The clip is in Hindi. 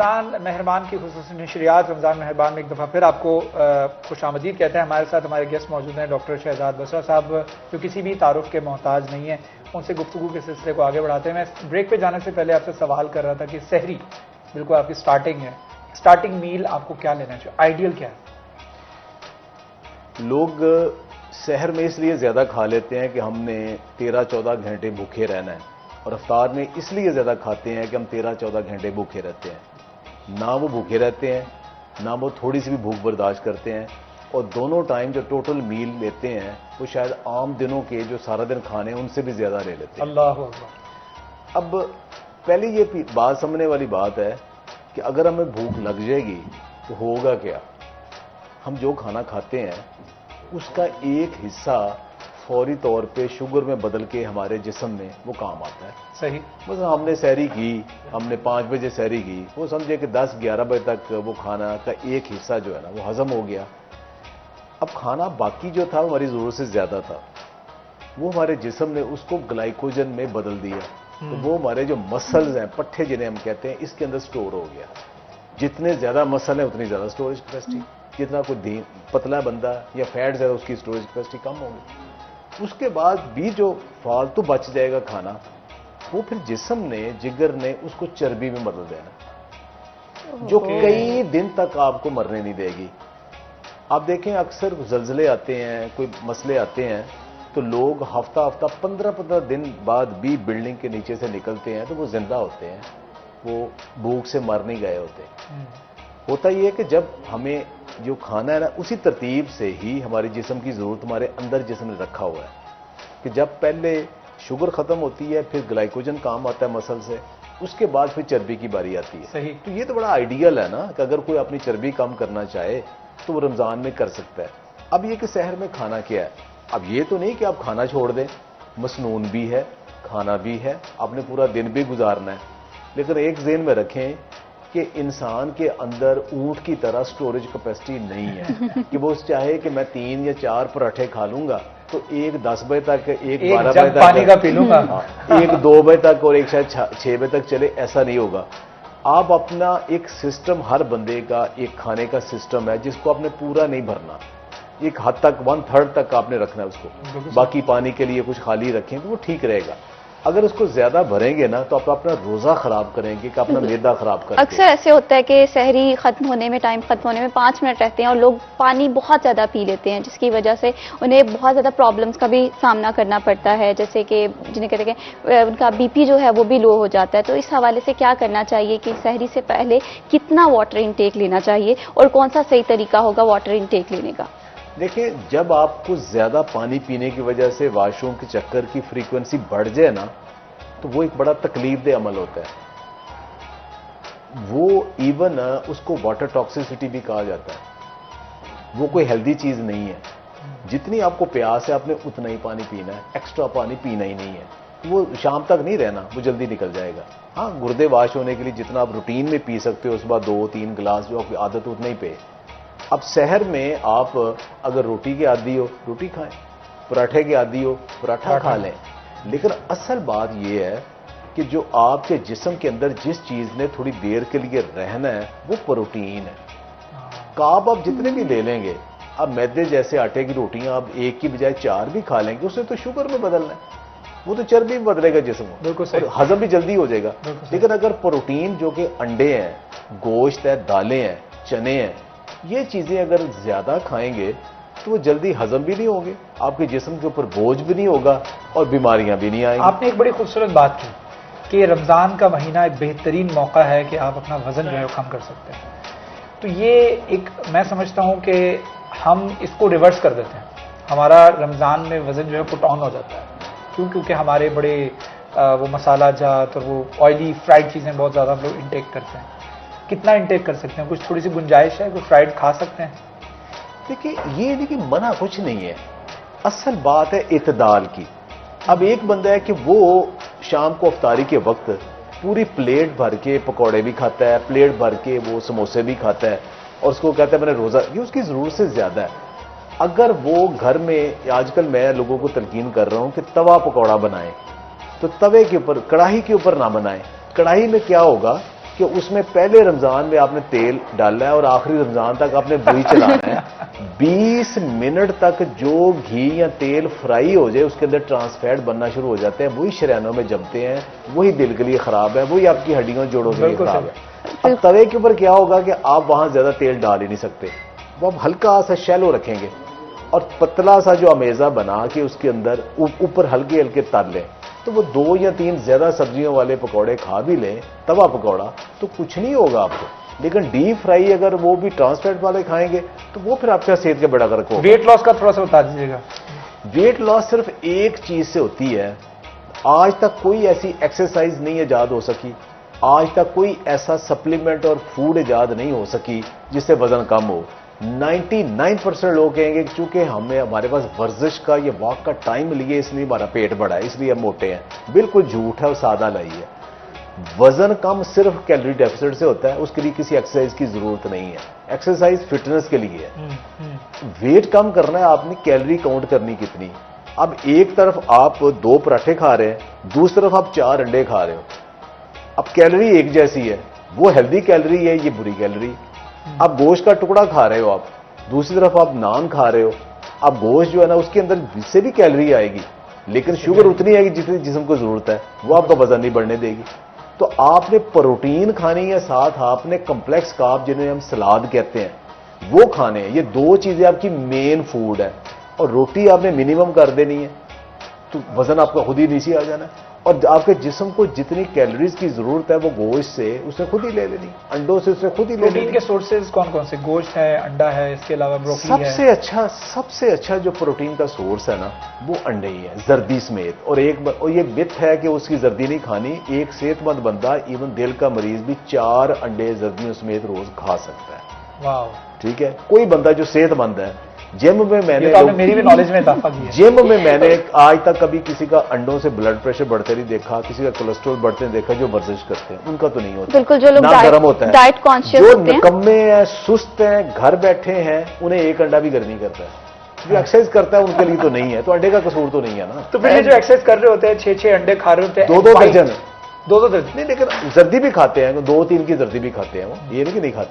रमज़ान मेहरबान की खुसूसी नशरियात रमज़ान मेहरबान में एक दफ़ा फिर आपको खुशामदीद कहते हैं। हमारे साथ हमारे गेस्ट मौजूद हैं डॉक्टर शहजाद बसरा साहब, जो किसी भी तारुफ के मोहताज नहीं है। उनसे गुफ्तगू के सिलसिले को आगे बढ़ाते हैं। मैं ब्रेक पे जाने से पहले आपसे सवाल कर रहा था कि सहरी बिल्कुल आपकी स्टार्टिंग है, स्टार्टिंग मील आपको क्या लेना चाहिए, आइडियल क्या है? लोग सहर में इसलिए ज़्यादा खा लेते हैं कि हमने 13-14 घंटे भूखे रहना है, और अफ्तार में इसलिए ज़्यादा खाते हैं कि हम 13-14 घंटे भूखे रहते हैं। ना वो भूखे रहते हैं, ना वो थोड़ी सी भी भूख बर्दाश्त करते हैं, और दोनों टाइम जो टोटल मील लेते हैं वो शायद आम दिनों के जो सारा दिन खाने उनसे भी ज़्यादा ले लेते हैं। अल्लाह हू अकबर। अब पहले ये बात समझने वाली बात है कि अगर हमें भूख लग जाएगी तो होगा क्या। हम जो खाना खाते हैं उसका एक हिस्सा फौरी तौर पे शुगर में बदल के हमारे जिस्म में वो काम आता है। सही। बस हमने सहरी की, हमने 5 बजे सहरी की, वो समझे कि 10-11 बजे तक वो खाना का एक हिस्सा जो है ना वो हजम हो गया। अब खाना बाकी जो था हमारी ज़रूरत से ज़्यादा था, वो हमारे जिस्म ने उसको ग्लाइकोजन में बदल दिया। तो वो हमारे जो मसल्स हैं, पट्ठे जिन्हें हम कहते हैं, इसके अंदर स्टोर हो गया। जितने ज़्यादा मसल है उतनी ज़्यादा स्टोरेज कैपेसिटी। जितना कोई पतला बंदा या फैट ज़्यादा, उसकी स्टोरेज कैपेसिटी कम होगी। उसके बाद भी जो फालतू बच जाएगा खाना, वो फिर जिस्म ने, जिगर ने उसको चर्बी में बदल देना, जो कई दिन तक आपको मरने नहीं देगी। आप देखें अक्सर जल्जले आते हैं, कोई मसले आते हैं, तो लोग हफ्ता 15-15 दिन बाद भी बिल्डिंग के नीचे से निकलते हैं तो वो जिंदा होते हैं, वो भूख से मर नहीं गए होते। होता यह है कि जब हमें जो खाना है ना, उसी तरतीब से ही हमारे जिस्म की जरूरत हमारे अंदर जिस्म ने रखा हुआ है कि जब पहले शुगर खत्म होती है, फिर ग्लाइकोजन काम आता है मसल से, उसके बाद फिर चर्बी की बारी आती है। सही। तो ये तो बड़ा आइडियल है ना कि अगर कोई अपनी चर्बी कम करना चाहे तो वो रमजान में कर सकता है। अब ये कि सहर में खाना क्या है, अब ये तो नहीं कि आप खाना छोड़ दें, मसनून भी है, खाना भी है, आपने पूरा दिन भी गुजारना है। लेकिन एक ज़हन में रखें कि इंसान के अंदर ऊंट की तरह स्टोरेज कैपेसिटी नहीं है कि वो चाहे कि मैं 3 या 4 पराठे खा लूंगा तो एक 10 बजे तक, एक 12 बजे तक पानी का पी लूंगा, एक 2 बजे तक और एक शायद 6 बजे तक चले, ऐसा नहीं होगा। आप अपना एक सिस्टम, हर बंदे का एक खाने का सिस्टम है जिसको आपने पूरा नहीं भरना, एक हद तक 1/3 तक आपने रखना है उसको, बाकी पानी के लिए कुछ खाली रखें तो वो ठीक रहेगा। अगर उसको ज्यादा भरेंगे ना तो आप अपना रोजा खराब करेंगे कि अपना मैदा खराब करेंगे। अक्सर ऐसे होता है कि सहरी खत्म होने में, टाइम खत्म होने में 5 मिनट रहते हैं और लोग पानी बहुत ज्यादा पी लेते हैं, जिसकी वजह से उन्हें बहुत ज्यादा प्रॉब्लम्स का भी सामना करना पड़ता है, जैसे कि जिन्हें कहते हैं उनका बीपी जो है वो भी लो हो जाता है। तो इस हवाले से क्या करना चाहिए कि सहरी से पहले कितना वाटर इनटेक लेना चाहिए और कौन सा सही तरीका होगा वाटर इनटेक लेने का? देखिए, जब आपको ज्यादा पानी पीने की वजह से वॉशरूम के चक्कर की फ्रीक्वेंसी बढ़ जाए ना, तो वो एक बड़ा तकलीफदेह अमल होता है। वो इवन उसको वाटर टॉक्सिसिटी भी कहा जाता है। वो कोई हेल्दी चीज नहीं है। जितनी आपको प्यास है आपने उतना ही पानी पीना है, एक्स्ट्रा पानी पीना ही नहीं है। वो शाम तक नहीं रहना, वो जल्दी निकल जाएगा। हाँ, गुर्दे वाश होने के लिए जितना आप रूटीन में पी सकते हो, उसके बाद 2-3 गिलास जो आपकी आदत उतना ही पे। अब शहर में आप अगर रोटी के आदी हो रोटी खाएं, पराठे के आदी हो पराठा खा लें, लेकिन असल बात यह है कि जो आपके जिस्म के अंदर जिस चीज ने थोड़ी देर के लिए रहना है वो प्रोटीन है। कार्ब आप जितने भी ले लेंगे, अब मैदे जैसे आटे की रोटियां आप एक की बजाय 4 भी खा लेंगे, उससे तो शुगर में बदलना है, वो तो चर्बी में बदलेगा जिस्म, और हजम भी जल्दी हो जाएगा। लेकिन अगर प्रोटीन जो कि अंडे हैं, गोश्त है, दालें हैं, चने हैं, ये चीजें अगर ज्यादा खाएंगे तो वो जल्दी हजम भी नहीं होंगे, आपके जिस्म के ऊपर बोझ भी नहीं होगा और बीमारियां भी नहीं आएंगी। आपने एक बड़ी खूबसूरत बात की कि रमज़ान का महीना एक बेहतरीन मौका है कि आप अपना वजन जो है कम कर सकते हैं। तो ये एक, मैं समझता हूं कि हम इसको रिवर्स कर देते हैं, हमारा रमज़ान में वजन जो है पुट ऑन हो जाता है। क्योंकि हमारे बड़े वो मसाला जात और वो ऑयली फ्राइड चीज़ें बहुत ज़्यादा हम लोग इंटेक करते हैं। कितना इंटेक कर सकते हैं? कुछ थोड़ी सी गुंजाइश है, कुछ फ्राइड खा सकते हैं? देखिए, ये देखिए मना कुछ नहीं है, असल बात है इतदाल की। अब एक बंदा है कि वो शाम को अफ्तारी के वक्त पूरी प्लेट भर के पकौड़े भी खाता है, प्लेट भर के वो समोसे भी खाता है, और उसको कहता है मैंने रोजा, ये उसकी जरूरत से ज्यादा है। अगर वो घर में, आजकल मैं लोगों को तलकीन कर रहा हूं कि तवा पकौड़ा बनाएं, तो तवे के ऊपर, कढ़ाई के ऊपर ना बनाएं। कढ़ाई में क्या होगा कि उसमें पहले रमजान में आपने तेल डालना है और आखिरी रमजान तक आपने बुरी चलाना है। 20 मिनट तक जो घी या तेल फ्राई हो जाए उसके अंदर ट्रांसफैट बनना शुरू हो जाते हैं, वही शरीरों में जमते हैं, वही दिल के लिए खराब है, वही आपकी हड्डियों जोड़ों के लिए खराब है। अब तवे के ऊपर क्या होगा कि आप वहां ज्यादा तेल डाल ही नहीं सकते, वो आप हल्का सा शैलो रखेंगे और पतला सा जो अमेजा बना के उसके अंदर ऊपर हल्के हल्के तल लें, तो वो 2 या 3 ज्यादा सब्जियों वाले पकौड़े खा भी लें, तवा पकौड़ा, तो कुछ नहीं होगा आपको। लेकिन डीप फ्राई अगर वो भी ट्रांसफैट वाले खाएंगे तो वो फिर आपके सेहत के बड़ा फर्क होगा। वेट लॉस का थोड़ा सा बता दीजिएगा। वेट लॉस सिर्फ एक चीज से होती है। आज तक कोई ऐसी एक्सरसाइज नहीं ईजाद हो सकी, आज तक कोई ऐसा सप्लीमेंट और फूड ईजाद नहीं हो सकी जिससे वजन कम हो। 99% लोग कहेंगे कि चूंकि हमारे पास वर्जिश का ये वॉक का टाइम लिए इसलिए हमारा पेट बढ़ा है, इसलिए हम मोटे हैं। बिल्कुल झूठ है और सादा लाई है। वजन कम सिर्फ कैलोरी डेफिसिट से होता है, उसके लिए किसी एक्सरसाइज की जरूरत नहीं है। एक्सरसाइज फिटनेस के लिए है। वेट कम करना है, आपने कैलोरी काउंट करनी कितनी। अब एक तरफ आप 2 पराठे खा रहे हैं, दूसरी तरफ आप 4 अंडे खा रहे हो। अब कैलोरी एक जैसी है, वो हेल्दी कैलोरी है, ये बुरी कैलोरी। आप गोश्त का टुकड़ा खा रहे हो, आप दूसरी तरफ आप नान खा रहे हो। अब गोश्त जो है ना उसके अंदर से भी कैलोरी आएगी, लेकिन शुगर उतनी आएगी जितनी जिस्म को जरूरत है, वो आपका वजन नहीं बढ़ने देगी। तो आपने प्रोटीन खानी है, साथ आपने कम्प्लेक्स कार्ब जिन्हें हम सलाद कहते हैं वो खाने हैं। ये 2 चीजें आपकी मेन फूड है, और रोटी आपने मिनिमम कर देनी है, तो वजन आपका खुद ही नीचे आ जाना है। और आपके जिस्म को जितनी कैलोरीज की जरूरत है वो गोश्त से उसने खुद ही ले लेनी, अंडों से उसने खुद ही ले लेनी। प्रोटीन के सोर्सेज कौन कौन से? गोश्त है, अंडा है, इसके अलावा ब्रोकली है। सबसे अच्छा जो प्रोटीन का सोर्स है ना वो अंडे ही है, जर्दी समेत। और ये मिथ है कि उसकी जर्दी नहीं खानी। एक सेहतमंद बंदा, इवन दिल का मरीज भी 4 अंडे जर्दियों समेत रोज खा सकता है। वाह, ठीक है। कोई बंदा जो सेहतमंद है, जिम में मैंने तो मेरी भी नॉलेज में इजाफा किया। जिम में मैंने आज तक कभी किसी का अंडों से ब्लड प्रेशर बढ़ते नहीं देखा, किसी का कोलेस्ट्रॉल बढ़ते नहीं देखा। जो वर्जिश करते हैं उनका तो नहीं होता। बिल्कुल, जो लोग गर्म होता है, डाइट कॉन्शियस जो होते हैं, निकम्मे हैं, सुस्त हैं, घर बैठे हैं, उन्हें एक अंडा भी गर्मी करता है। जो एक्सरसाइज करता है उनके लिए तो नहीं है, तो अंडे का कसूर तो नहीं है ना। तो फिर ये जो एक्सरसाइज कर रहे होते हैं, 6 अंडे खा रहे होते हैं, 2 दर्जन 2 दर्जन नहीं, लेकिन जर्दी भी खाते हैं, 2-3 की जर्दी भी खाते हैं वो, ये नहीं कि नहीं खाते।